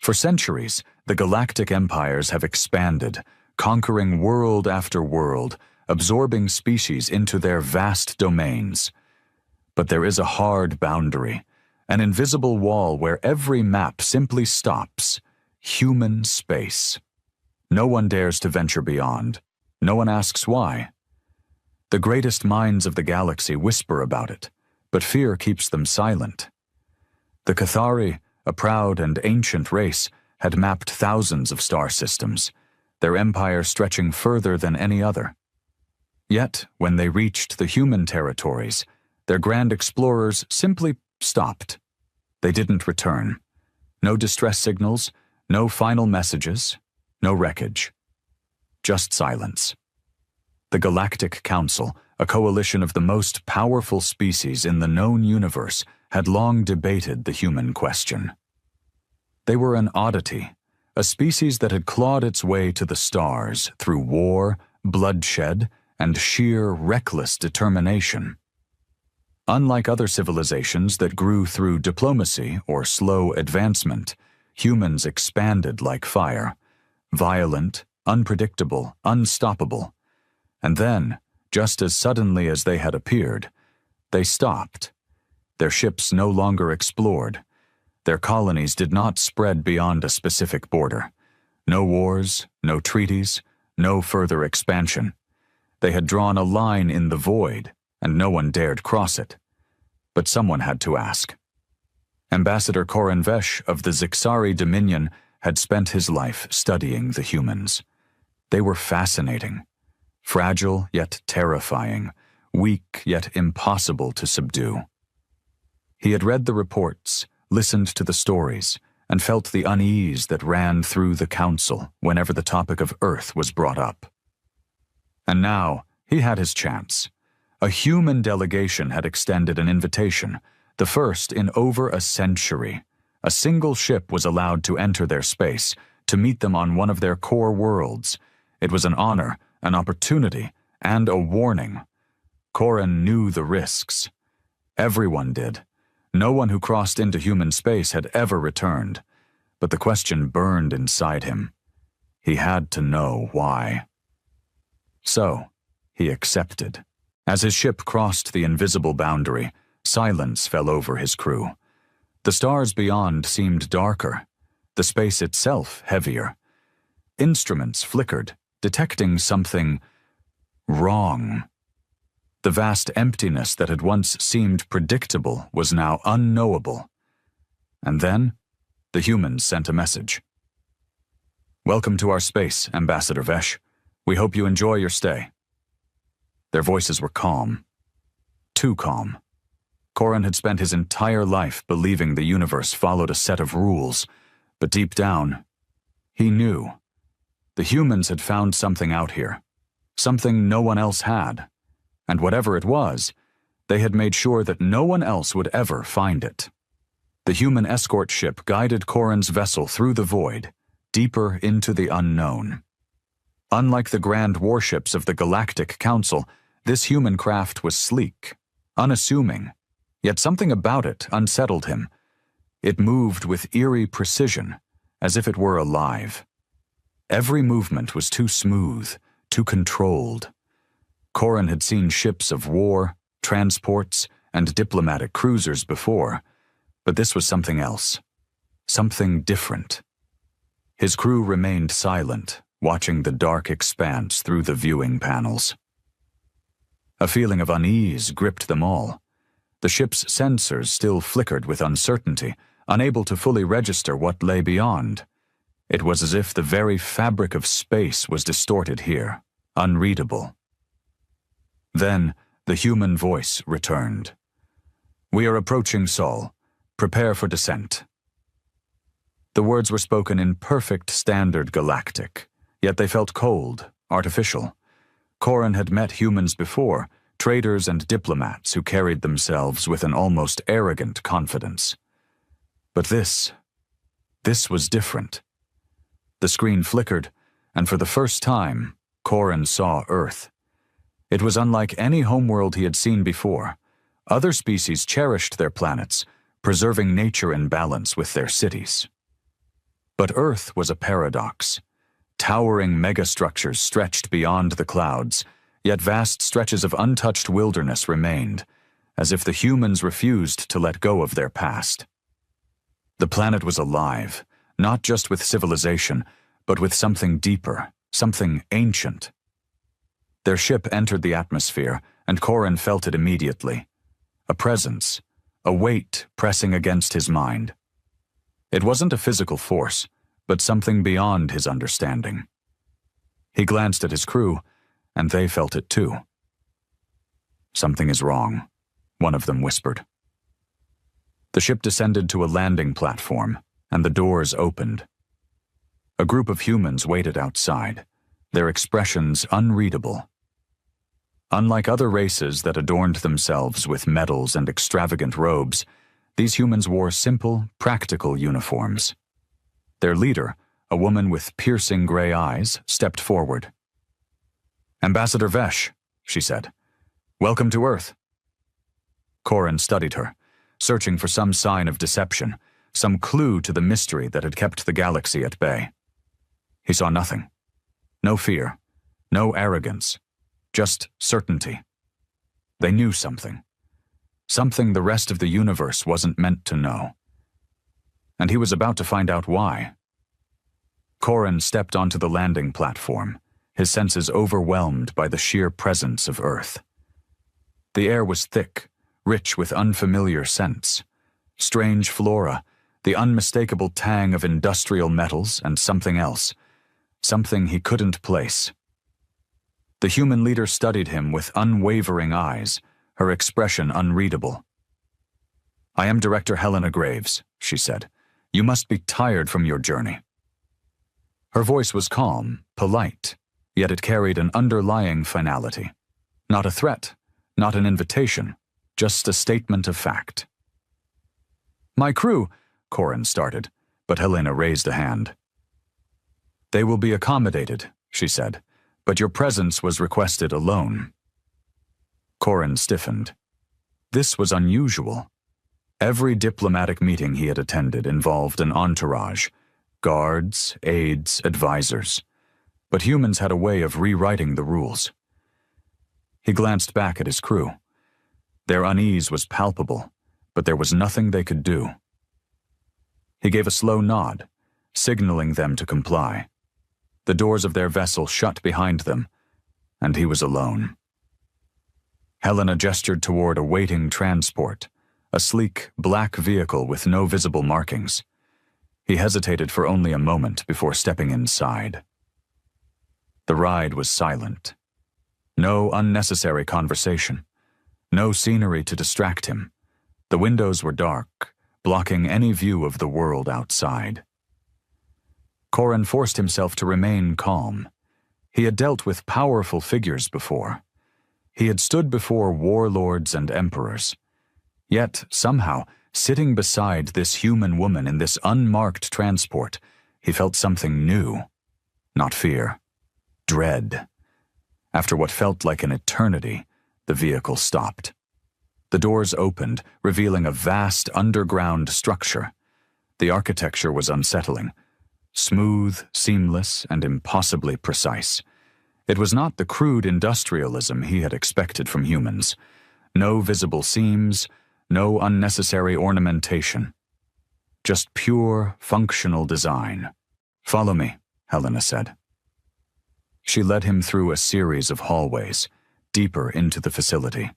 For centuries, the galactic empires have expanded, conquering world after world, absorbing species into their vast domains. But there is a hard boundary, an invisible wall where every map simply stops: human space. No one dares to venture beyond. No one asks why. The greatest minds of the galaxy whisper about it, but fear keeps them silent. The Cathari, a proud and ancient race, had mapped thousands of star systems, their empire stretching further than any other. Yet, when they reached the human territories, their grand explorers simply stopped. They didn't return. No distress signals, no final messages, no wreckage. Just silence. The Galactic Council, a coalition of the most powerful species in the known universe, had long debated the human question. They were an oddity, a species that had clawed its way to the stars through war, bloodshed, and sheer reckless determination. Unlike other civilizations that grew through diplomacy or slow advancement, humans expanded like fire, violent, unpredictable, unstoppable. And then, just as suddenly as they had appeared, they stopped. Their ships no longer explored. Their colonies did not spread beyond a specific border. No wars, no treaties, no further expansion. They had drawn a line in the void, and no one dared cross it. But someone had to ask. Ambassador Koran Vesh of the Zixari Dominion had spent his life studying the humans. They were fascinating, fragile yet terrifying, weak yet impossible to subdue. He had read the reports, listened to the stories, and felt the unease that ran through the council whenever the topic of Earth was brought up. And now, he had his chance. A human delegation had extended an invitation, the first in over a century. A single ship was allowed to enter their space, to meet them on one of their core worlds. It was an honor, an opportunity, and a warning. Koran knew the risks. Everyone did. No one who crossed into human space had ever returned, but the question burned inside him. He had to know why. So, he accepted. As his ship crossed the invisible boundary, silence fell over his crew. The stars beyond seemed darker, the space itself heavier. Instruments flickered, detecting something wrong. The vast emptiness that had once seemed predictable was now unknowable. And then, the humans sent a message. "Welcome to our space, Ambassador Vesh. We hope you enjoy your stay." Their voices were calm. Too calm. Koran had spent his entire life believing the universe followed a set of rules, but deep down, he knew. The humans had found something out here, something no one else had. And whatever it was, they had made sure that no one else would ever find it. The human escort ship guided Koran's vessel through the void, deeper into the unknown. Unlike the grand warships of the Galactic Council, this human craft was sleek, unassuming, yet something about it unsettled him. It moved with eerie precision, as if it were alive. Every movement was too smooth, too controlled. Koran had seen ships of war, transports, and diplomatic cruisers before, but this was something else, something different. His crew remained silent, watching the dark expanse through the viewing panels. A feeling of unease gripped them all. The ship's sensors still flickered with uncertainty, unable to fully register what lay beyond. It was as if the very fabric of space was distorted here, unreadable. Then, the human voice returned. "We are approaching Sol. Prepare for descent." The words were spoken in perfect standard Galactic, yet they felt cold, artificial. Koran had met humans before, traders and diplomats who carried themselves with an almost arrogant confidence. But this was different. The screen flickered, and for the first time, Koran saw Earth. It was unlike any homeworld he had seen before. Other species cherished their planets, preserving nature in balance with their cities. But Earth was a paradox. Towering megastructures stretched beyond the clouds, yet vast stretches of untouched wilderness remained, as if the humans refused to let go of their past. The planet was alive, not just with civilization, but with something deeper, something ancient. Their ship entered the atmosphere, and Corin felt it immediately. A presence, a weight pressing against his mind. It wasn't a physical force, but something beyond his understanding. He glanced at his crew, and they felt it too. "Something is wrong," one of them whispered. The ship descended to a landing platform, and the doors opened. A group of humans waited outside, their expressions unreadable. Unlike other races that adorned themselves with medals and extravagant robes, these humans wore simple, practical uniforms. Their leader, a woman with piercing gray eyes, stepped forward. "Ambassador Vesh," she said, "welcome to Earth." Corin studied her, searching for some sign of deception, some clue to the mystery that had kept the galaxy at bay. He saw nothing. No fear, no arrogance, just certainty. They knew something. Something the rest of the universe wasn't meant to know. And he was about to find out why. Corin stepped onto the landing platform, his senses overwhelmed by the sheer presence of Earth. The air was thick, rich with unfamiliar scents. Strange flora, the unmistakable tang of industrial metals, and something else. Something he couldn't place. The human leader studied him with unwavering eyes, her expression unreadable. "I am Director Helena Graves," she said. "You must be tired from your journey." Her voice was calm, polite, yet it carried an underlying finality. Not a threat, not an invitation, just a statement of fact. "My crew," Corin started, but Helena raised a hand. "They will be accommodated," she said, "but your presence was requested alone." Corin stiffened. This was unusual. Every diplomatic meeting he had attended involved an entourage, guards, aides, advisors. But humans had a way of rewriting the rules. He glanced back at his crew. Their unease was palpable, but there was nothing they could do. He gave a slow nod, signaling them to comply. The doors of their vessel shut behind them, and he was alone. Helena gestured toward a waiting transport, a sleek, black vehicle with no visible markings. He hesitated for only a moment before stepping inside. The ride was silent. No unnecessary conversation. No scenery to distract him. The windows were dark, blocking any view of the world outside. Corin forced himself to remain calm. He had dealt with powerful figures before. He had stood before warlords and emperors. Yet, somehow, sitting beside this human woman in this unmarked transport, he felt something new. Not fear. Dread. After what felt like an eternity, the vehicle stopped. The doors opened, revealing a vast underground structure. The architecture was unsettling. Smooth, seamless, and impossibly precise. It was not the crude industrialism he had expected from humans. No visible seams, no unnecessary ornamentation. Just pure, functional design. "Follow me," Helena said. She led him through a series of hallways, deeper into the facility.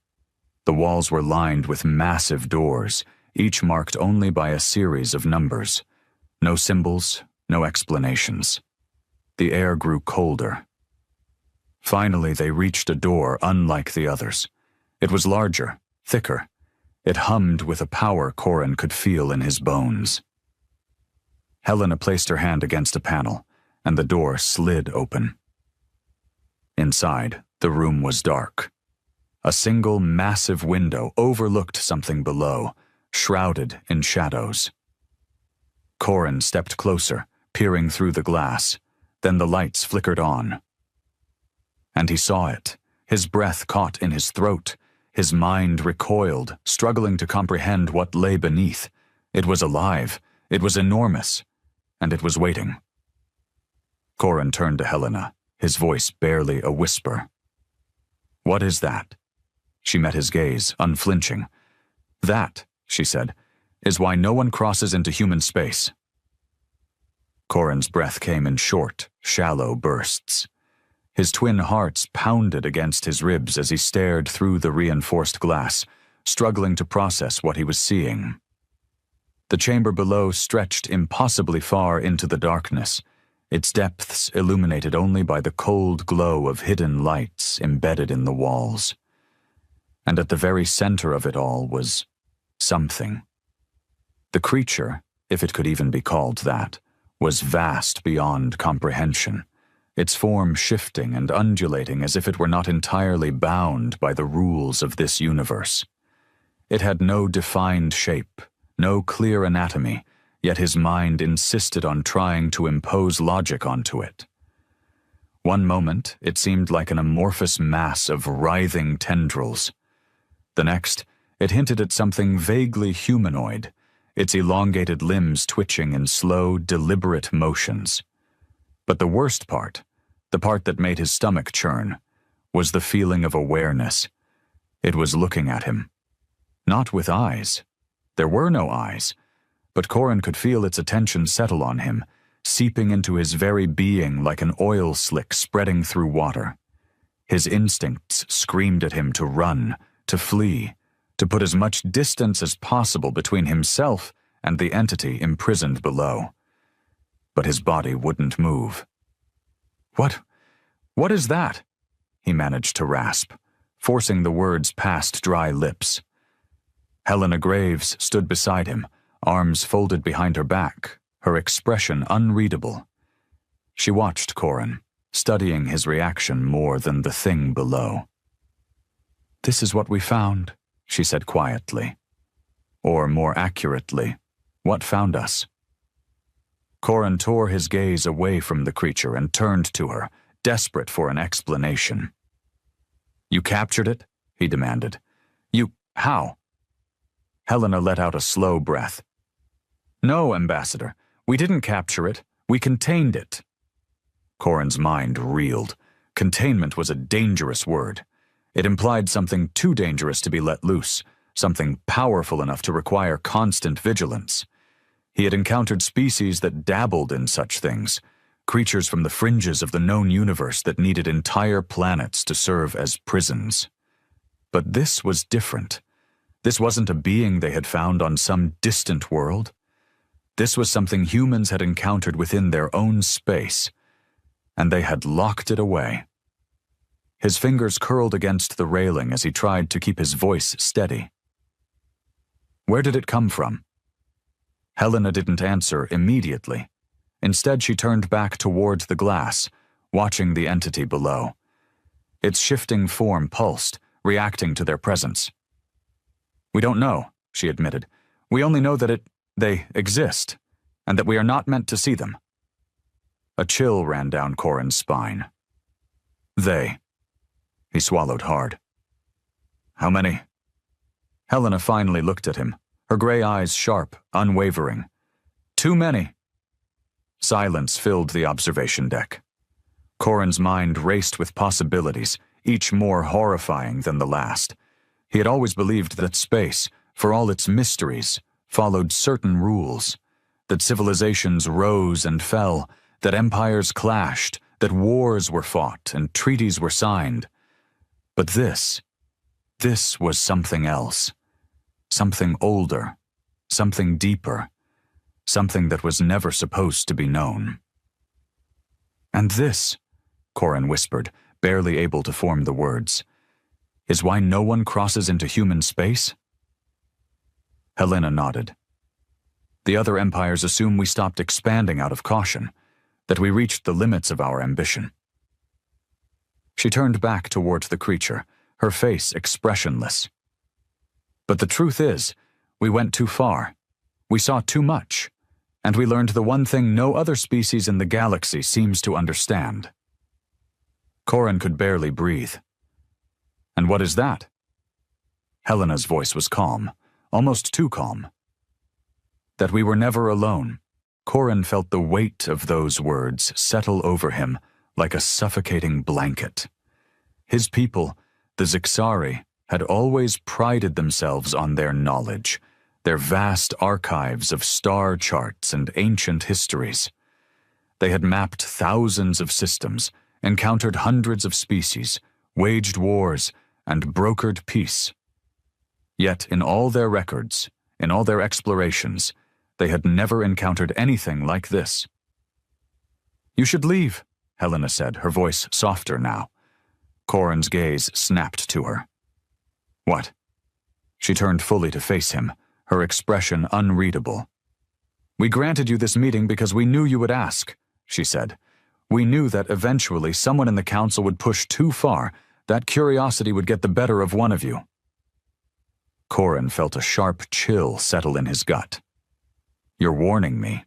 The walls were lined with massive doors, each marked only by a series of numbers. No symbols, no explanations. The air grew colder. Finally, they reached a door unlike the others. It was larger, thicker. It hummed with a power Corin could feel in his bones. Helena placed her hand against a panel, and the door slid open. Inside, the room was dark. A single massive window overlooked something below, shrouded in shadows. Corin stepped closer, peering through the glass. Then the lights flickered on. And he saw it. His breath caught in his throat. His mind recoiled, struggling to comprehend what lay beneath. It was alive. It was enormous. and it was waiting. Corin turned to Helena, his voice barely a whisper. "What is that?" She met his gaze, unflinching. "That," she said, "is why no one crosses into human space." Corin's breath came in short, shallow bursts. His twin hearts pounded against his ribs as he stared through the reinforced glass, struggling to process what he was seeing. The chamber below stretched impossibly far into the darkness, its depths illuminated only by the cold glow of hidden lights embedded in the walls. And at the very center of it all was something. The creature, if it could even be called that, was vast beyond comprehension, its form shifting and undulating as if it were not entirely bound by the rules of this universe. It had no defined shape, no clear anatomy, yet his mind insisted on trying to impose logic onto it. One moment, it seemed like an amorphous mass of writhing tendrils. The next, it hinted at something vaguely humanoid, its elongated limbs twitching in slow, deliberate motions. But the worst part, the part that made his stomach churn, was the feeling of awareness. It was looking at him. Not with eyes. There were no eyes, but Corin could feel its attention settle on him, seeping into his very being like an oil slick spreading through water. His instincts screamed at him to run, to flee, to put as much distance as possible between himself and the entity imprisoned below. But his body wouldn't move. What is that?" he managed to rasp, forcing the words past dry lips. Helena Graves stood beside him, arms folded behind her back, her expression unreadable. She watched Corin, studying his reaction more than the thing below. "This is what we found," she said quietly. Or more accurately, what found us? Corin tore his gaze away from the creature and turned to her, desperate for an explanation. "You captured it?" he demanded. How?" Helena let out a slow breath. "No, Ambassador, we didn't capture it. We contained it." Corin's mind reeled. Containment was a dangerous word. It implied something too dangerous to be let loose, something powerful enough to require constant vigilance. He had encountered species that dabbled in such things, creatures from the fringes of the known universe that needed entire planets to serve as prisons. But this was different. This wasn't a being they had found on some distant world. This was something humans had encountered within their own space, and they had locked it away. His fingers curled against the railing as he tried to keep his voice steady. "Where did it come from?" Helena didn't answer immediately. Instead, she turned back towards the glass, watching the entity below. Its shifting form pulsed, reacting to their presence. "We don't know," she admitted. "We only know that they exist, and that we are not meant to see them." A chill ran down Corin's spine. "They." He swallowed hard. "How many?" Helena finally looked at him, her gray eyes sharp, unwavering. "Too many." Silence filled the observation deck. Corin's mind raced with possibilities, each more horrifying than the last. He had always believed that space, for all its mysteries, followed certain rules, that civilizations rose and fell, that empires clashed, that wars were fought and treaties were signed. But this was something else, something older, something deeper, something that was never supposed to be known. "And this," Corin whispered, barely able to form the words, "is why no one crosses into human space?" Helena nodded. "The other empires assume we stopped expanding out of caution, that we reached the limits of our ambition." She turned back towards the creature, her face expressionless. "But the truth is, we went too far. We saw too much, and we learned the one thing no other species in the galaxy seems to understand." Corin could barely breathe. "And what is that?" Helena's voice was calm, almost too calm. "That we were never alone, Corin felt the weight of those words settle over him like a suffocating blanket. His people, the Zixari, had always prided themselves on their knowledge, their vast archives of star charts and ancient histories. They had mapped thousands of systems, encountered hundreds of species, waged wars, and brokered peace. Yet in all their records, in all their explorations, they had never encountered anything like this. "You should leave," Helena said, her voice softer now. Corin's gaze snapped to her. "What?" She turned fully to face him, her expression unreadable. "We granted you this meeting because we knew you would ask," she said. "We knew that eventually someone in the council would push too far, that curiosity would get the better of one of you." Corin felt a sharp chill settle in his gut. "You're warning me."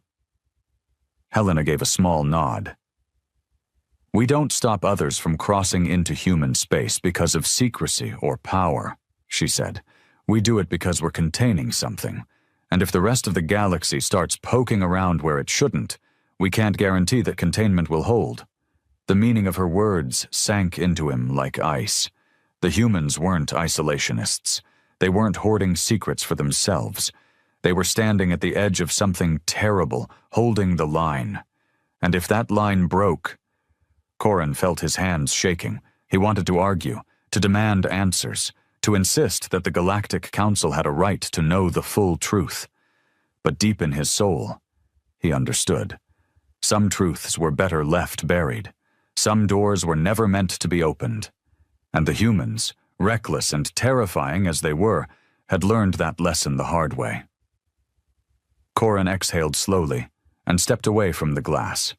Helena gave a small nod. "We don't stop others from crossing into human space because of secrecy or power," she said. "We do it because we're containing something, and if the rest of the galaxy starts poking around where it shouldn't, we can't guarantee that containment will hold." The meaning of her words sank into him like ice. The humans weren't isolationists. They weren't hoarding secrets for themselves. They were standing at the edge of something terrible, holding the line. And if that line broke... Corin felt his hands shaking. He wanted to argue, to demand answers, to insist that the Galactic Council had a right to know the full truth. But deep in his soul, he understood. Some truths were better left buried. Some doors were never meant to be opened. And the humans, reckless and terrifying as they were, had learned that lesson the hard way. Corin exhaled slowly and stepped away from the glass.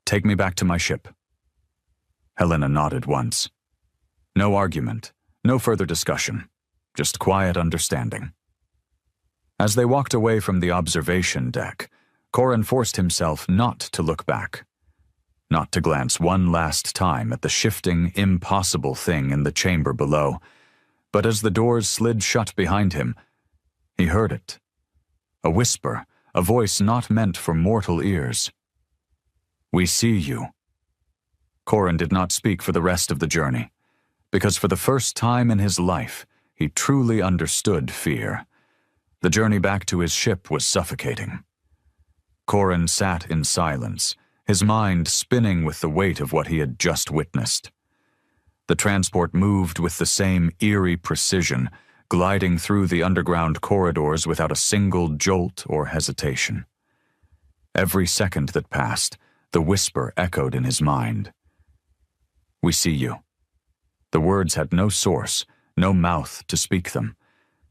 "Take me back to my ship." Helena nodded once. No argument, no further discussion, just quiet understanding. As they walked away from the observation deck, Corin forced himself not to look back, not to glance one last time at the shifting, impossible thing in the chamber below. But as the doors slid shut behind him, he heard it. A whisper, a voice not meant for mortal ears. "We see you." Corin did not speak for the rest of the journey, because for the first time in his life, he truly understood fear. The journey back to his ship was suffocating. Corin sat in silence, his mind spinning with the weight of what he had just witnessed. The transport moved with the same eerie precision, gliding through the underground corridors without a single jolt or hesitation. Every second that passed, the whisper echoed in his mind. "We see you." The words had no source, no mouth to speak them,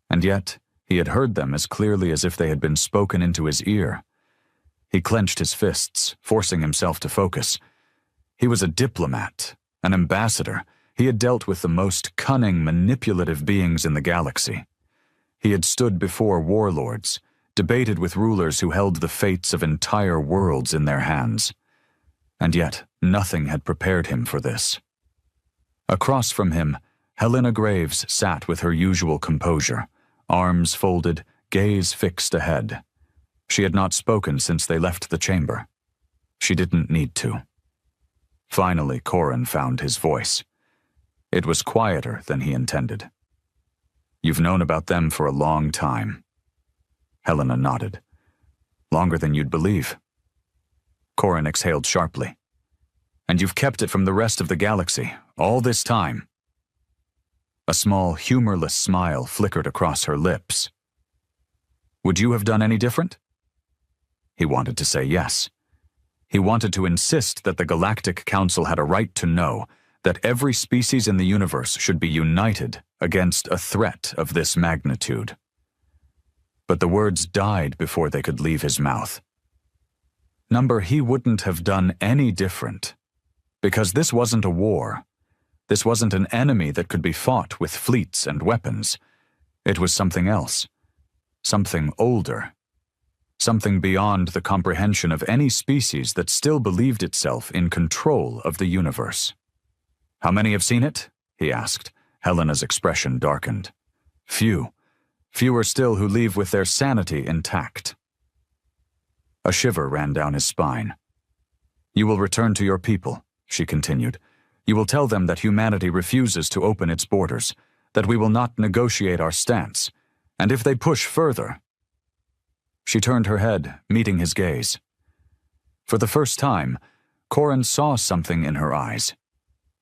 and yet he had heard them as clearly as if they had been spoken into his ear. He clenched his fists, forcing himself to focus. He was a diplomat, an ambassador. He had dealt with the most cunning, manipulative beings in the galaxy. He had stood before warlords, debated with rulers who held the fates of entire worlds in their hands. And yet, nothing had prepared him for this. Across from him, Helena Graves sat with her usual composure, arms folded, gaze fixed ahead. She had not spoken since they left the chamber. She didn't need to. Finally, Corin found his voice. It was quieter than he intended. "You've known about them for a long time." Helena nodded. "Longer than you'd believe." Corin exhaled sharply. "And you've kept it from the rest of the galaxy, all this time." A small, humorless smile flickered across her lips. "Would you have done any different?" He wanted to say yes. He wanted to insist that the Galactic Council had a right to know, that every species in the universe should be united against a threat of this magnitude. But the words died before they could leave his mouth. He wouldn't have done any different, because this wasn't a war. This wasn't an enemy that could be fought with fleets and weapons. It was something else, something older, something beyond the comprehension of any species that still believed itself in control of the universe. "How many have seen it?" he asked. Helena's expression darkened. "Few. Fewer still who leave with their sanity intact." A shiver ran down his spine. "You will return to your people," she continued. "You will tell them that humanity refuses to open its borders, that we will not negotiate our stance, and if they push further—" She turned her head, meeting his gaze. For the first time, Corin saw something in her eyes.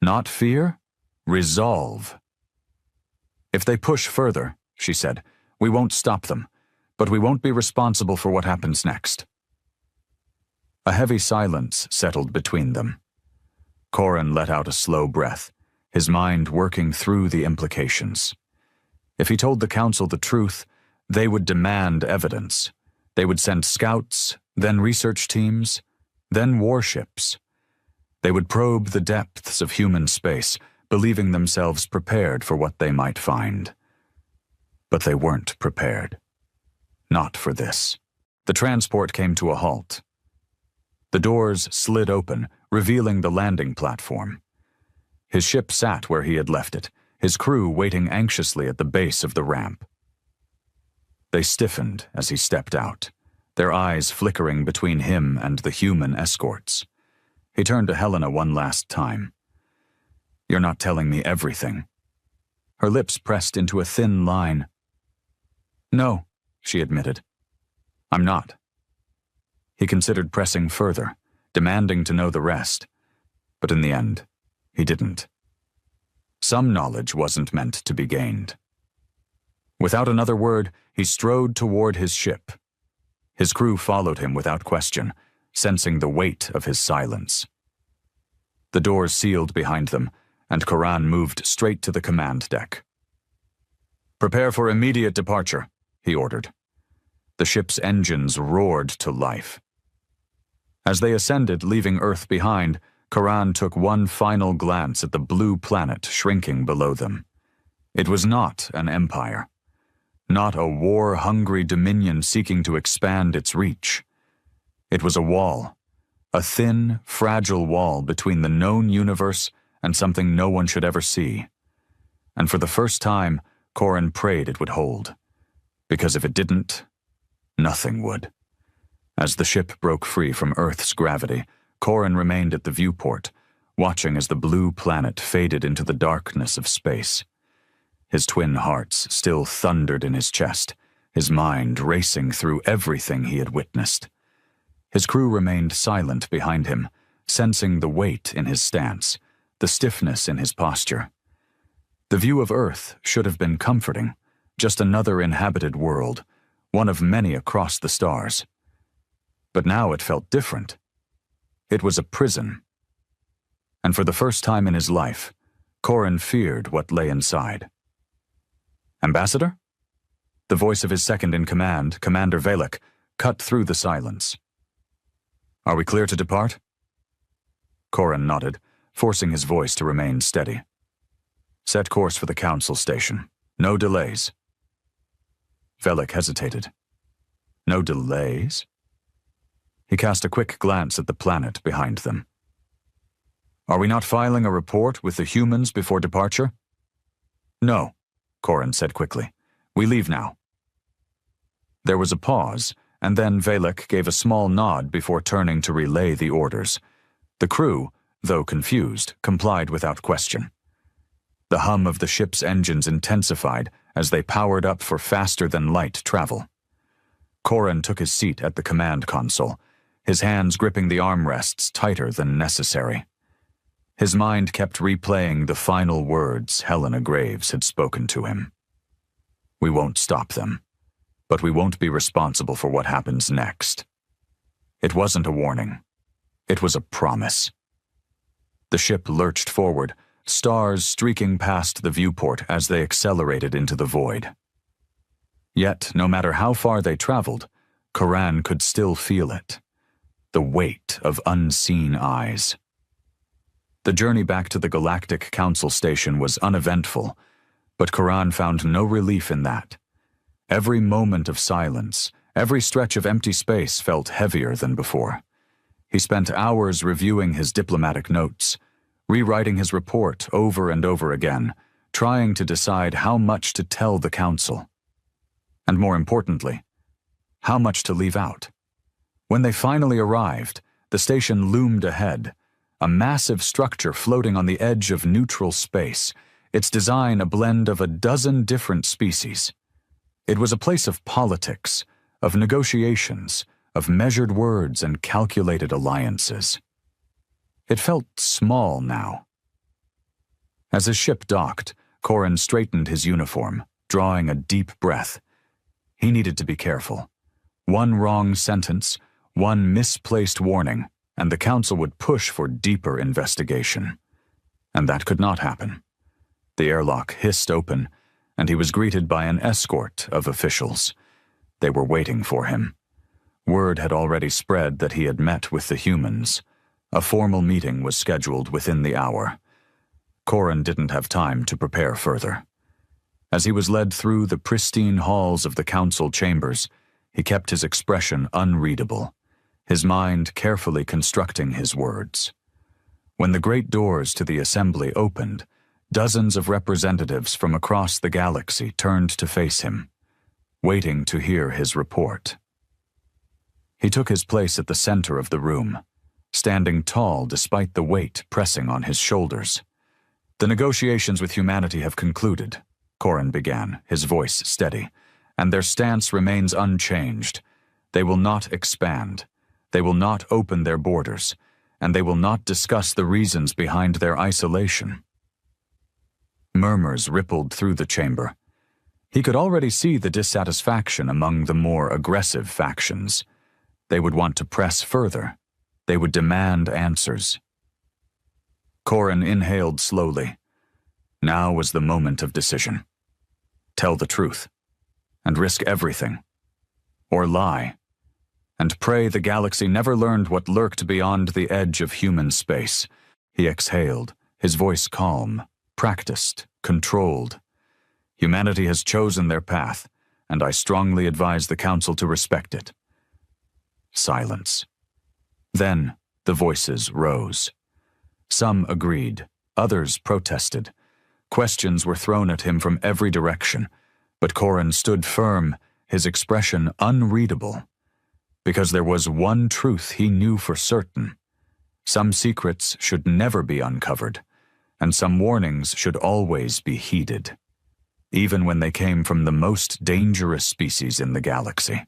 Not fear, resolve. "If they push further," she said, "we won't stop them, but we won't be responsible for what happens next." A heavy silence settled between them. Corin let out a slow breath, his mind working through the implications. If he told the council the truth, they would demand evidence. They would send scouts, then research teams, then warships. They would probe the depths of human space, believing themselves prepared for what they might find. But they weren't prepared. Not for this. The transport came to a halt. The doors slid open, revealing the landing platform. His ship sat where he had left it, his crew waiting anxiously at the base of the ramp. They stiffened as he stepped out, their eyes flickering between him and the human escorts. He turned to Helena one last time. "You're not telling me everything." Her lips pressed into a thin line. "No," she admitted. "I'm not." He considered pressing further, demanding to know the rest, but in the end, he didn't. Some knowledge wasn't meant to be gained. Without another word, he strode toward his ship. His crew followed him without question, sensing the weight of his silence. The doors sealed behind them, and Coran moved straight to the command deck. "Prepare for immediate departure," he ordered. The ship's engines roared to life. As they ascended, leaving Earth behind, Coran took one final glance at the blue planet shrinking below them. It was not an empire. Not a war-hungry dominion seeking to expand its reach. It was a wall, a thin, fragile wall between the known universe and something no one should ever see. And for the first time, Corin prayed it would hold. Because if it didn't, nothing would. As the ship broke free from Earth's gravity, Corin remained at the viewport, watching as the blue planet faded into the darkness of space. His twin hearts still thundered in his chest, his mind racing through everything he had witnessed. His crew remained silent behind him, sensing the weight in his stance, the stiffness in his posture. The view of Earth should have been comforting, just another inhabited world, one of many across the stars. But now it felt different. It was a prison. And for the first time in his life, Corin feared what lay inside. "Ambassador?" The voice of his second-in-command, Commander Galactic, cut through the silence. "Are we clear to depart?" Corin nodded, forcing his voice to remain steady. "Set course for the council station. No delays." Galactic hesitated. "No delays?" He cast a quick glance at the planet behind them. "Are we not filing a report with the humans before departure?" "No," Corin said quickly. "We leave now." There was a pause, and then Galactic gave a small nod before turning to relay the orders. The crew, though confused, complied without question. The hum of the ship's engines intensified as they powered up for faster-than-light travel. Corin took his seat at the command console, his hands gripping the armrests tighter than necessary. His mind kept replaying the final words Helena Graves had spoken to him. "We won't stop them, but we won't be responsible for what happens next." It wasn't a warning. It was a promise. The ship lurched forward, stars streaking past the viewport as they accelerated into the void. Yet, no matter how far they traveled, Coran could still feel it. The weight of unseen eyes. The journey back to the Galactic Council Station was uneventful, but Coran found no relief in that. Every moment of silence, every stretch of empty space felt heavier than before. He spent hours reviewing his diplomatic notes, rewriting his report over and over again, trying to decide how much to tell the council. And more importantly, how much to leave out. When they finally arrived, the station loomed ahead, a massive structure floating on the edge of neutral space, its design a blend of a dozen different species. It was a place of politics, of negotiations, of measured words and calculated alliances. It felt small now. As his ship docked, Corrin straightened his uniform, drawing a deep breath. He needed to be careful. One wrong sentence, one misplaced warning, and the Council would push for deeper investigation. And that could not happen. The airlock hissed open, and he was greeted by an escort of officials. They were waiting for him. Word had already spread that he had met with the humans. A formal meeting was scheduled within the hour. Corrin didn't have time to prepare further. As he was led through the pristine halls of the council chambers, he kept his expression unreadable, his mind carefully constructing his words. When the great doors to the assembly opened, dozens of representatives from across the galaxy turned to face him, waiting to hear his report. He took his place at the center of the room, standing tall despite the weight pressing on his shoulders. "The negotiations with humanity have concluded," Corrin began, his voice steady, "and their stance remains unchanged. They will not expand. They will not open their borders, and they will not discuss the reasons behind their isolation." Murmurs rippled through the chamber. He could already see the dissatisfaction among the more aggressive factions. They would want to press further. They would demand answers. Corrin inhaled slowly. Now was the moment of decision. Tell the truth, and risk everything. Or lie, and pray the galaxy never learned what lurked beyond the edge of human space. He exhaled, his voice calm, practiced, controlled. Humanity has chosen their path, and I strongly advise the Council to respect it. Silence. Then the voices rose. Some agreed, others protested. Questions were thrown at him from every direction, but Corrin stood firm, his expression unreadable. Because there was one truth he knew for certain. Some secrets should never be uncovered, and some warnings should always be heeded, even when they came from the most dangerous species in the galaxy.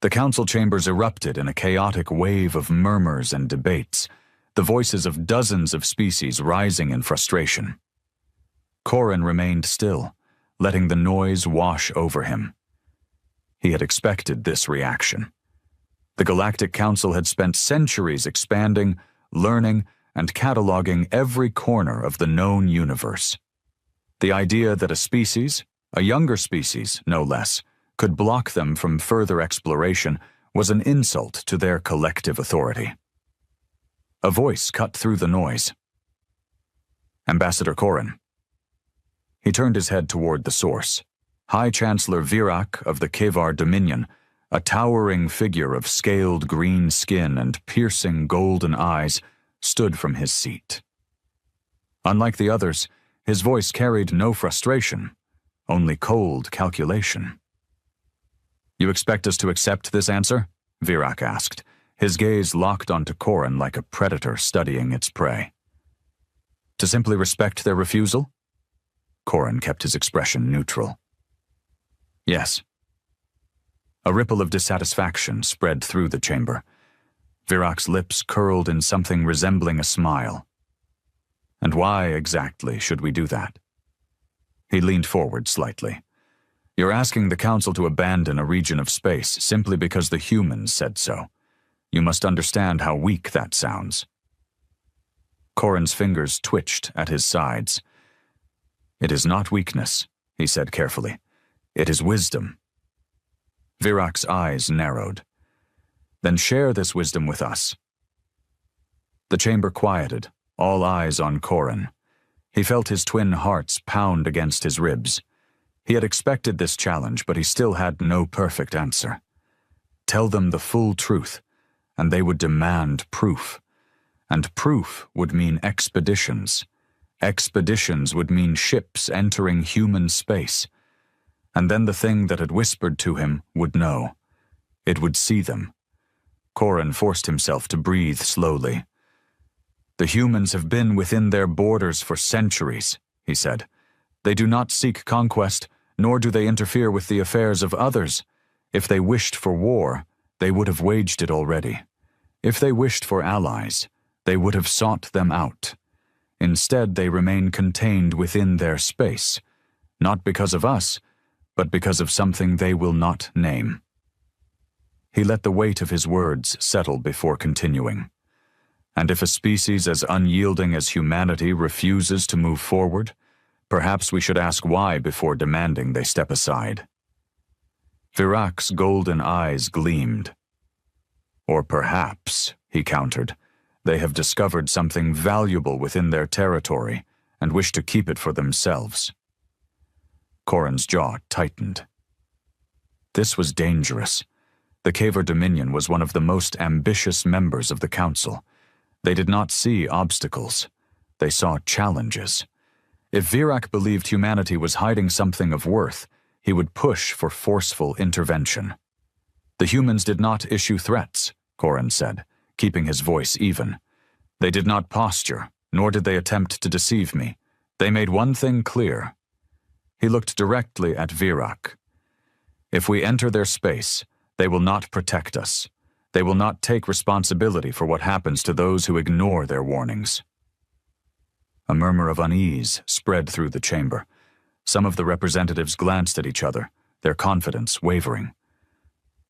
The council chambers erupted in a chaotic wave of murmurs and debates, the voices of dozens of species rising in frustration. Corrin remained still, letting the noise wash over him. He had expected this reaction. The Galactic Council had spent centuries expanding, learning, and cataloging every corner of the known universe. The idea that a species, a younger species no less, could block them from further exploration was an insult to their collective authority. A voice cut through the noise. "Ambassador Corrin." He turned his head toward the source. High Chancellor Virak of the Kevar Dominion, a towering figure of scaled green skin and piercing golden eyes, stood from his seat. Unlike the others, his voice carried no frustration, only cold calculation. "You expect us to accept this answer?" Virak asked, his gaze locked onto Corrin like a predator studying its prey. "To simply respect their refusal?" Corrin kept his expression neutral. "Yes." A ripple of dissatisfaction spread through the chamber. Virak's lips curled in something resembling a smile. "And why exactly should we do that?" He leaned forward slightly. "You're asking the Council to abandon a region of space simply because the humans said so. You must understand how weak that sounds." Corrin's fingers twitched at his sides. "It is not weakness," he said carefully. "It is wisdom." Virak's eyes narrowed. "Then share this wisdom with us." The chamber quieted, all eyes on Corrin. He felt his twin hearts pound against his ribs. He had expected this challenge, but he still had no perfect answer. Tell them the full truth, and they would demand proof. And proof would mean expeditions. Expeditions would mean ships entering human space. And then the thing that had whispered to him would know. It would see them. Korin forced himself to breathe slowly. "The humans have been within their borders for centuries," he said. "They do not seek conquest, nor do they interfere with the affairs of others. If they wished for war, they would have waged it already. If they wished for allies, they would have sought them out. Instead, they remain contained within their space, not because of us, but because of something they will not name." He let the weight of his words settle before continuing. "And if a species as unyielding as humanity refuses to move forward, perhaps we should ask why before demanding they step aside." Virak's golden eyes gleamed. "Or perhaps," he countered, "they have discovered something valuable within their territory and wish to keep it for themselves." Korin's jaw tightened. This was dangerous. The Kavar Dominion was one of the most ambitious members of the Council. They did not see obstacles. They saw challenges. If Virak believed humanity was hiding something of worth, he would push for forceful intervention. "The humans did not issue threats," Korin said, keeping his voice even. "They did not posture, nor did they attempt to deceive me. They made one thing clear." He looked directly at Virak. "If we enter their space, they will not protect us. They will not take responsibility for what happens to those who ignore their warnings." A murmur of unease spread through the chamber. Some of the representatives glanced at each other, their confidence wavering.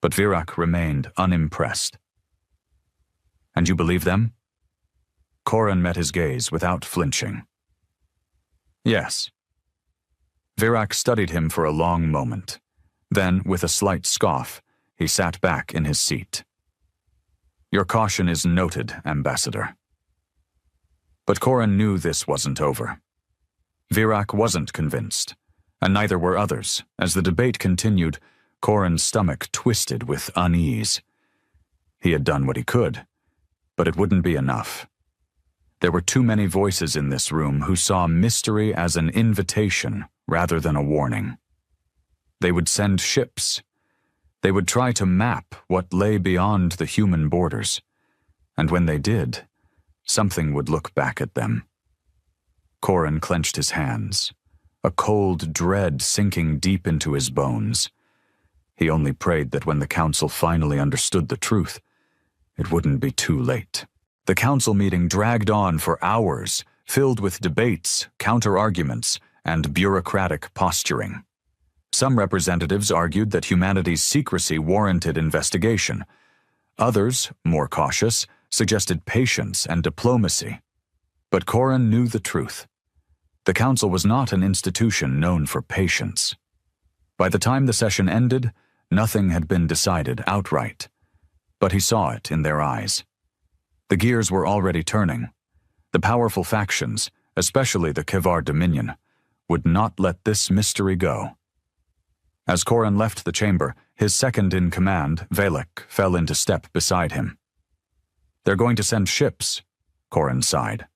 But Virak remained unimpressed. "And you believe them?" Korin met his gaze without flinching. "Yes." Virak studied him for a long moment. Then, with a slight scoff, he sat back in his seat. "Your caution is noted, Ambassador." But Korin knew this wasn't over. Virak wasn't convinced, and neither were others. As the debate continued, Korin's stomach twisted with unease. He had done what he could, but it wouldn't be enough. There were too many voices in this room who saw mystery as an invitation rather than a warning. They would send ships. They would try to map what lay beyond the human borders. And when they did, something would look back at them. Korin clenched his hands, a cold dread sinking deep into his bones. He only prayed that when the council finally understood the truth, it wouldn't be too late. The council meeting dragged on for hours, filled with debates, counter-arguments, and bureaucratic posturing. Some representatives argued that humanity's secrecy warranted investigation. Others, more cautious, suggested patience and diplomacy. But Korin knew the truth. The council was not an institution known for patience. By the time the session ended, nothing had been decided outright. But he saw it in their eyes. The gears were already turning. The powerful factions, especially the Kavar Dominion, would not let this mystery go. As Korin left the chamber, his second-in-command, Velek, fell into step beside him. "They're going to send ships," Korin sighed.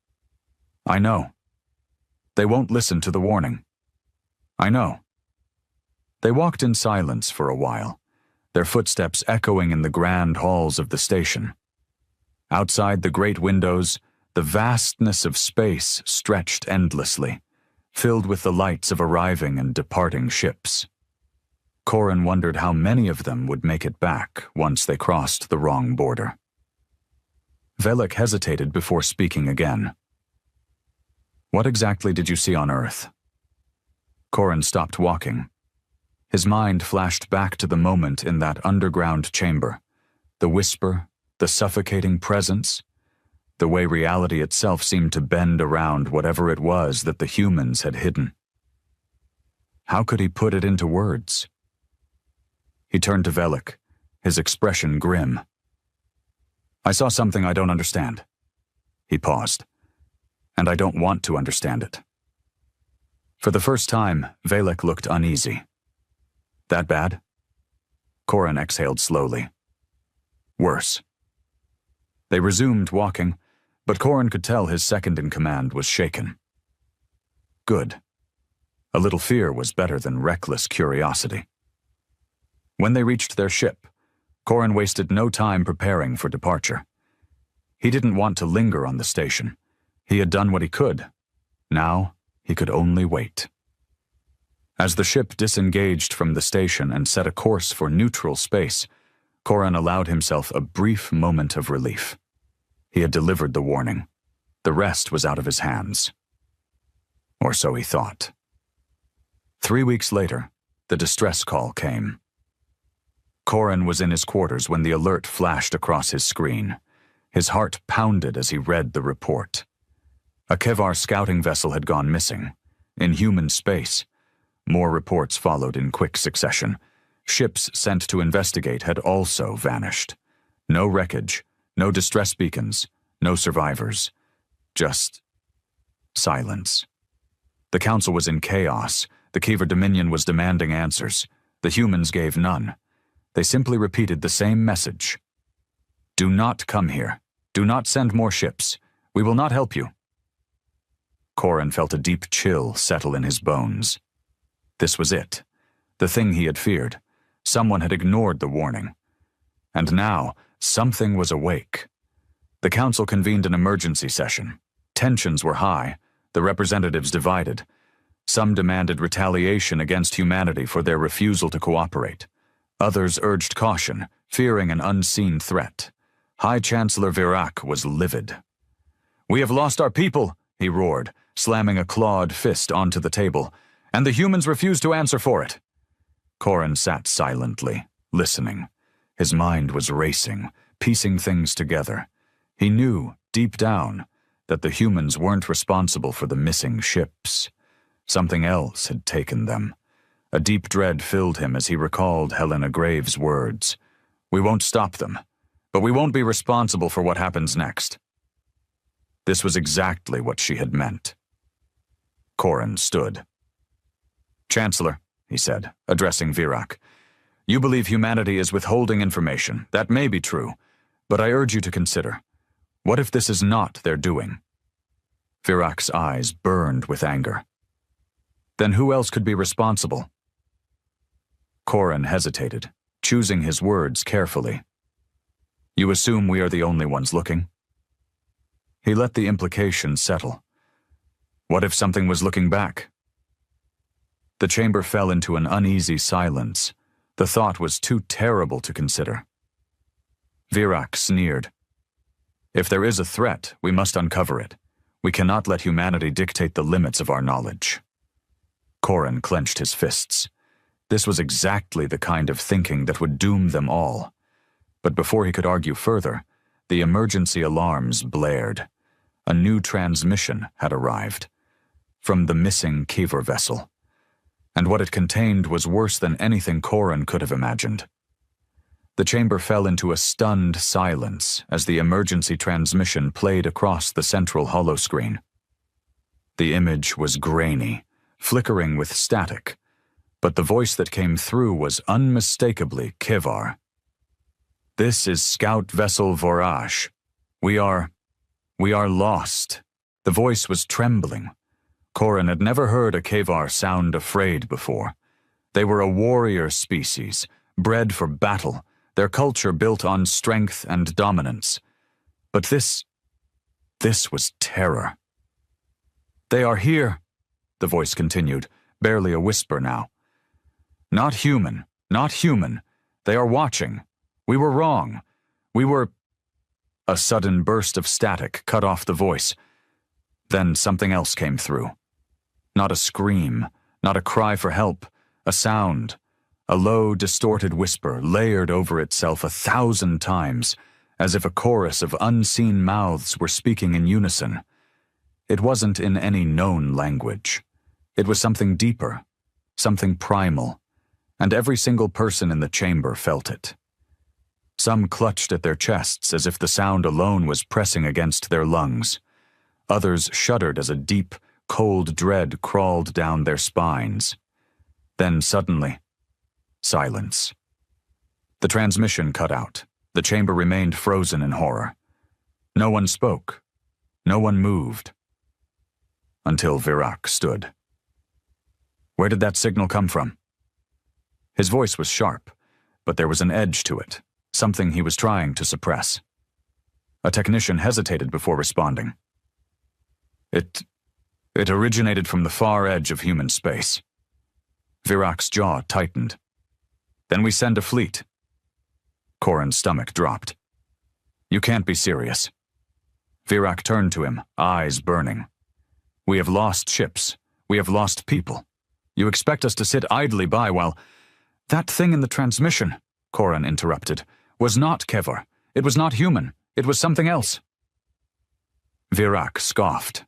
"I know. They won't listen to the warning." "I know." They walked in silence for a while, their footsteps echoing in the grand halls of the station. Outside the great windows, the vastness of space stretched endlessly, filled with the lights of arriving and departing ships. Korin wondered how many of them would make it back once they crossed the wrong border. Velek hesitated before speaking again. "What exactly did you see on Earth?" Korin stopped walking. His mind flashed back to the moment in that underground chamber, the whisper, the suffocating presence, the way reality itself seemed to bend around whatever it was that the humans had hidden. How could he put it into words? He turned to Velek, his expression grim. "I saw something I don't understand." He paused. "And I don't want to understand it." For the first time, Velek looked uneasy. "That bad?" Korin exhaled slowly. "Worse." They resumed walking, but Korin could tell his second-in-command was shaken. Good. A little fear was better than reckless curiosity. When they reached their ship, Corin wasted no time preparing for departure. He didn't want to linger on the station. He had done what he could. Now, he could only wait. As the ship disengaged from the station and set a course for neutral space, Corin allowed himself a brief moment of relief. He had delivered the warning. The rest was out of his hands. Or so he thought. 3 weeks later, the distress call came. Corin was in his quarters when the alert flashed across his screen. His heart pounded as he read the report. A Kevar scouting vessel had gone missing. In human space. More reports followed in quick succession. Ships sent to investigate had also vanished. No wreckage, no distress beacons, no survivors. Just silence. The Council was in chaos. The Kevar Dominion was demanding answers. The humans gave none. They simply repeated the same message. Do not come here. Do not send more ships. We will not help you. Corin felt a deep chill settle in his bones. This was it. The thing he had feared. Someone had ignored the warning. And now, something was awake. The Council convened an emergency session. Tensions were high. The representatives divided. Some demanded retaliation against humanity for their refusal to cooperate. Others urged caution, fearing an unseen threat. High Chancellor Virac was livid. "We have lost our people," he roared, slamming a clawed fist onto the table, "and the humans refuse to answer for it." Corin sat silently, listening. His mind was racing, piecing things together. He knew, deep down, that the humans weren't responsible for the missing ships. Something else had taken them. A deep dread filled him as he recalled Helena Graves' words. "We won't stop them, but we won't be responsible for what happens next." This was exactly what she had meant. Corin stood. "Chancellor," he said, addressing Virac, "you believe humanity is withholding information. That may be true, but I urge you to consider. What if this is not their doing?" Virac's eyes burned with anger. "Then who else could be responsible?" Corin hesitated, choosing his words carefully. "You assume we are the only ones looking?" He let the implication settle. What if something was looking back? The chamber fell into an uneasy silence. The thought was too terrible to consider. Virac sneered. "If there is a threat, we must uncover it. We cannot let humanity dictate the limits of our knowledge." Corin clenched his fists. This was exactly the kind of thinking that would doom them all. But before he could argue further, the emergency alarms blared. A new transmission had arrived. From the missing Kevar vessel. And what it contained was worse than anything Corin could have imagined. The chamber fell into a stunned silence as the emergency transmission played across the central holoscreen. The image was grainy, flickering with static, but the voice that came through was unmistakably Kevar. "This is Scout Vessel Vorash. We are lost." The voice was trembling. Corin had never heard a Kevar sound afraid before. They were a warrior species, bred for battle, their culture built on strength and dominance. But this was terror. "They are here," the voice continued, barely a whisper now. Not human. They are watching. We were wrong. We were—" A sudden burst of static cut off the voice. Then something else came through. Not a scream, not a cry for help, a sound, a low, distorted whisper layered over itself 1,000 times, as if a chorus of unseen mouths were speaking in unison. It wasn't in any known language. It was something deeper, something primal, and every single person in the chamber felt it. Some clutched at their chests as if the sound alone was pressing against their lungs. Others shuddered as a deep, cold dread crawled down their spines. Then suddenly, silence. The transmission cut out. The chamber remained frozen in horror. No one spoke. No one moved. Until Virac stood. "Where did that signal come from?" His voice was sharp, but there was an edge to it, something he was trying to suppress. A technician hesitated before responding. It originated from the far edge of human space. Virak's jaw tightened. Then we send a fleet. Corin's stomach dropped. You can't be serious. Virak turned to him, eyes burning. We have lost ships. We have lost people. You expect us to sit idly by while... That thing in the transmission, Corin interrupted, was not Kevar. It was not human. It was something else. Virak scoffed.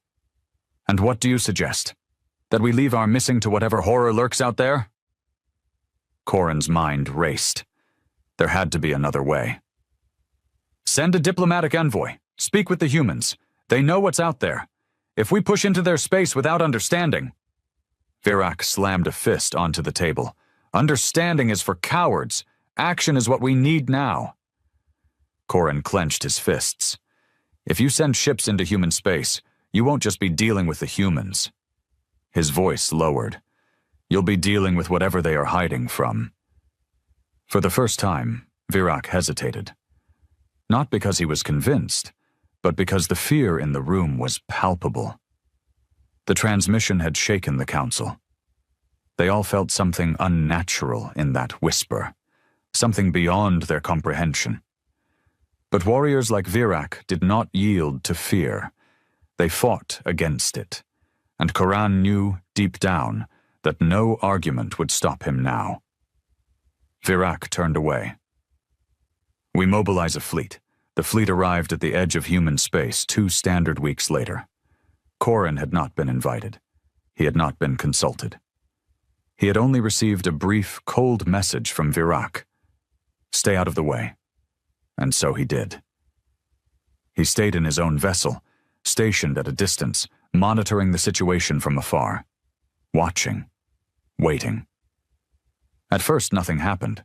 And what do you suggest? That we leave our missing to whatever horror lurks out there? Corin's mind raced. There had to be another way. Send a diplomatic envoy. Speak with the humans. They know what's out there. If we push into their space without understanding... Virak slammed a fist onto the table. Understanding is for cowards. Action is what we need now. Corin clenched his fists. If you send ships into human space, you won't just be dealing with the humans. His voice lowered. You'll be dealing with whatever they are hiding from. For the first time, Virak hesitated. Not because he was convinced, but because the fear in the room was palpable. The transmission had shaken the council. They all felt something unnatural in that whisper, something beyond their comprehension. But warriors like Virak did not yield to fear. They fought against it, and Coran knew deep down that no argument would stop him now. Virak turned away. We mobilize a fleet. The fleet arrived at the edge of human space 2 standard weeks later. Corin had not been invited. He had not been consulted. He had only received a brief, cold message from Virak. Stay out of the way. And so he did. He stayed in his own vessel, stationed at a distance, monitoring the situation from afar. Watching. Waiting. At first, nothing happened.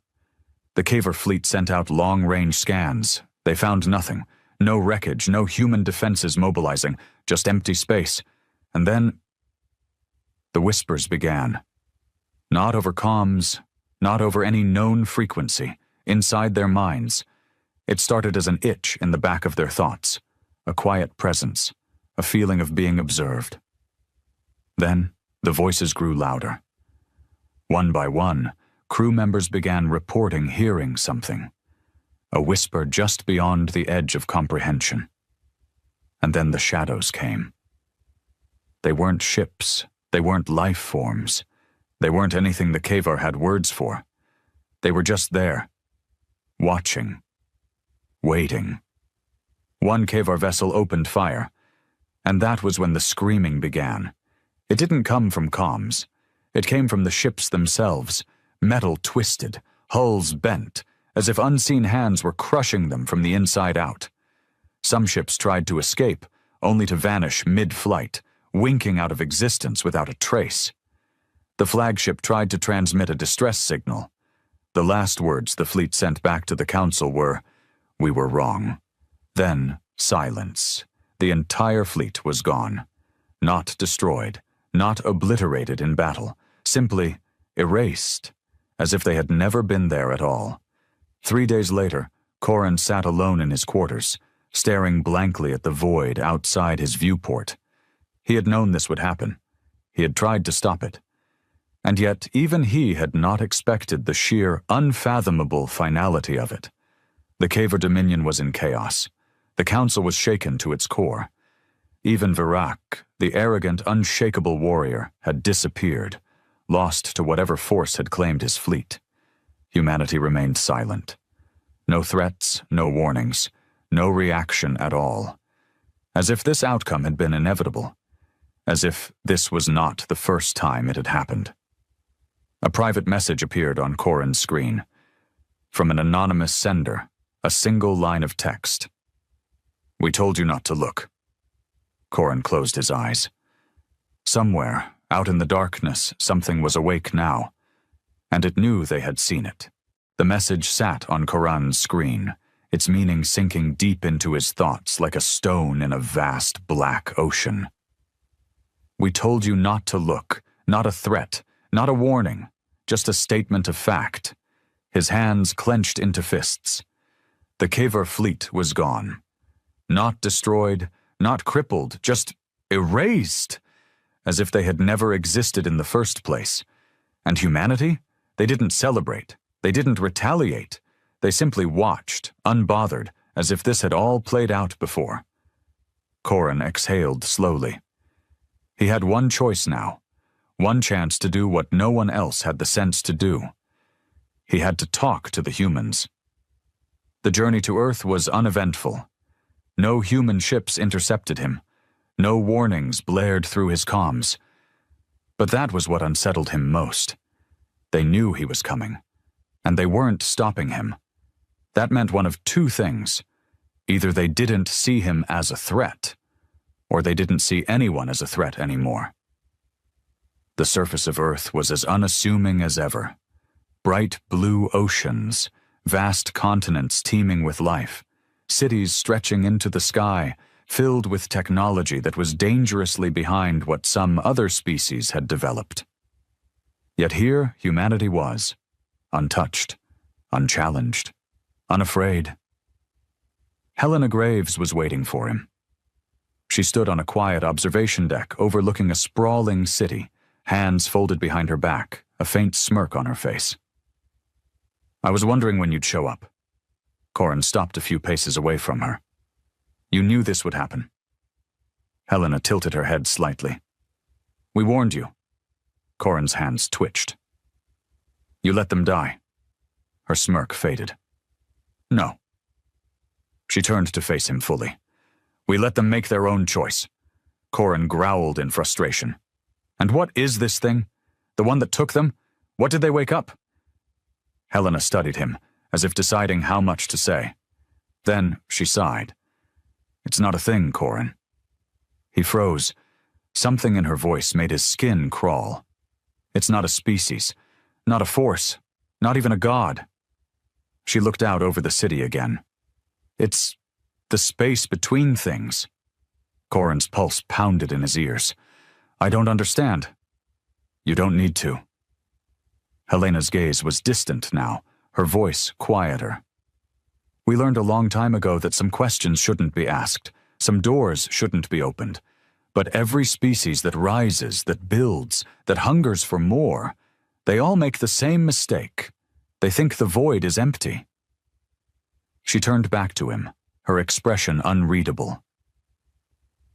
The Kevar fleet sent out long-range scans. They found nothing. No wreckage, no human defenses mobilizing, just empty space. And then... the whispers began. Not over comms, not over any known frequency, inside their minds. It started as an itch in the back of their thoughts, a quiet presence, a feeling of being observed. Then, the voices grew louder. One by one, crew members began reporting hearing something. A whisper just beyond the edge of comprehension. And then the shadows came. They weren't ships. They weren't life forms. They weren't anything the Kevar had words for. They were just there, watching, waiting. One Kevar vessel opened fire, and that was when the screaming began. It didn't come from comms. It came from the ships themselves, metal twisted, hulls bent, as if unseen hands were crushing them from the inside out. Some ships tried to escape, only to vanish mid-flight, winking out of existence without a trace. The flagship tried to transmit a distress signal. The last words the fleet sent back to the council were, "We were wrong." Then, silence. The entire fleet was gone. Not destroyed, not obliterated in battle, simply erased, as if they had never been there at all. 3 days later, Corin sat alone in his quarters, staring blankly at the void outside his viewport. He had known this would happen. He had tried to stop it. And yet, even he had not expected the sheer, unfathomable finality of it. The Kevar Dominion was in chaos. The council was shaken to its core. Even Virak, the arrogant, unshakable warrior, had disappeared, lost to whatever force had claimed his fleet. Humanity remained silent. No threats, no warnings, no reaction at all. As if this outcome had been inevitable. As if this was not the first time it had happened. A private message appeared on Corin's screen. From an anonymous sender, a single line of text. "We told you not to look." Corin closed his eyes. Somewhere, out in the darkness, something was awake now, and it knew they had seen it. The message sat on Coran's screen, its meaning sinking deep into his thoughts like a stone in a vast black ocean. "We told you not to look, not a threat, not a warning, just a statement of fact." His hands clenched into fists. The Kavar fleet was gone. Not destroyed, not crippled, just erased, as if they had never existed in the first place. And humanity? They didn't celebrate. They didn't retaliate. They simply watched, unbothered, as if this had all played out before. Corin exhaled slowly. He had one choice now, one chance to do what no one else had the sense to do. He had to talk to the humans. The journey to Earth was uneventful. No human ships intercepted him. No warnings blared through his comms. But that was what unsettled him most. They knew he was coming, and they weren't stopping him. That meant one of two things. Either they didn't see him as a threat, or they didn't see anyone as a threat anymore. The surface of Earth was as unassuming as ever. Bright blue oceans, vast continents teeming with life, cities stretching into the sky, filled with technology that was dangerously behind what some other species had developed. Yet here humanity was, untouched, unchallenged, unafraid. Helena Graves was waiting for him. She stood on a quiet observation deck overlooking a sprawling city, hands folded behind her back, a faint smirk on her face. "I was wondering when you'd show up." Corin stopped a few paces away from her. "You knew this would happen." Helena tilted her head slightly. "We warned you." Corin's hands twitched. "You let them die." Her smirk faded. "No." She turned to face him fully. "We let them make their own choice." Corin growled in frustration. "And what is this thing? The one that took them? What did they wake up?" Helena studied him, as if deciding how much to say. Then she sighed. "It's not a thing, Corin." He froze. Something in her voice made his skin crawl. "It's not a species, not a force, not even a god." She looked out over the city again. "It's the space between things." Corin's pulse pounded in his ears. "I don't understand." "You don't need to." Helena's gaze was distant now, her voice quieter. "We learned a long time ago that some questions shouldn't be asked, some doors shouldn't be opened. But every species that rises, that builds, that hungers for more, they all make the same mistake. They think the void is empty." She turned back to him, her expression unreadable.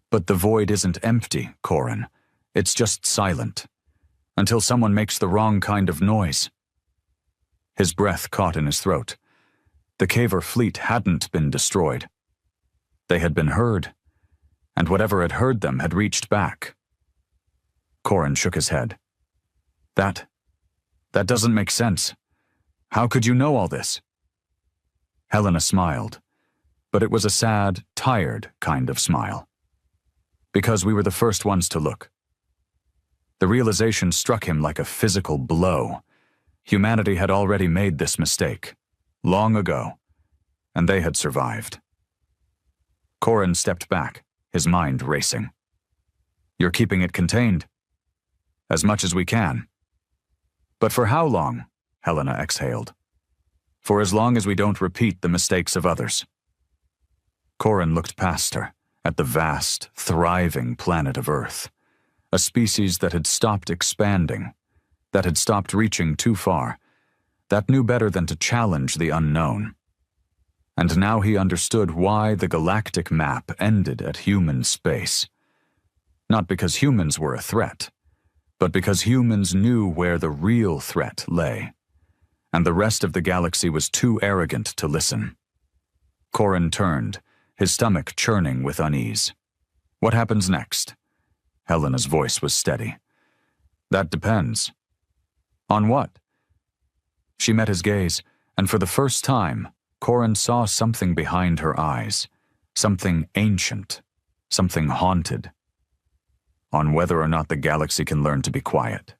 "But the void isn't empty, Corin. It's just silent. Until someone makes the wrong kind of noise." His breath caught in his throat. The Kavar fleet hadn't been destroyed. They had been heard, and whatever had heard them had reached back. Corin shook his head. That doesn't make sense. How could you know all this?" Helena smiled, but it was a sad, tired kind of smile. "Because we were the first ones to look." The realization struck him like a physical blow. Humanity had already made this mistake, long ago, and they had survived. Corin stepped back, his mind racing. "You're keeping it contained?" "As much as we can." "But for how long?" Helena exhaled. "For as long as we don't repeat the mistakes of others." Corin looked past her, at the vast, thriving planet of Earth. A species that had stopped expanding, that had stopped reaching too far, that knew better than to challenge the unknown. And now he understood why the galactic map ended at human space. Not because humans were a threat, but because humans knew where the real threat lay. And the rest of the galaxy was too arrogant to listen. Corin turned, his stomach churning with unease. "What happens next?" Helena's voice was steady. "That depends." "On what?" She met his gaze, and for the first time, Corin saw something behind her eyes, something ancient, something haunted. "On whether or not the galaxy can learn to be quiet."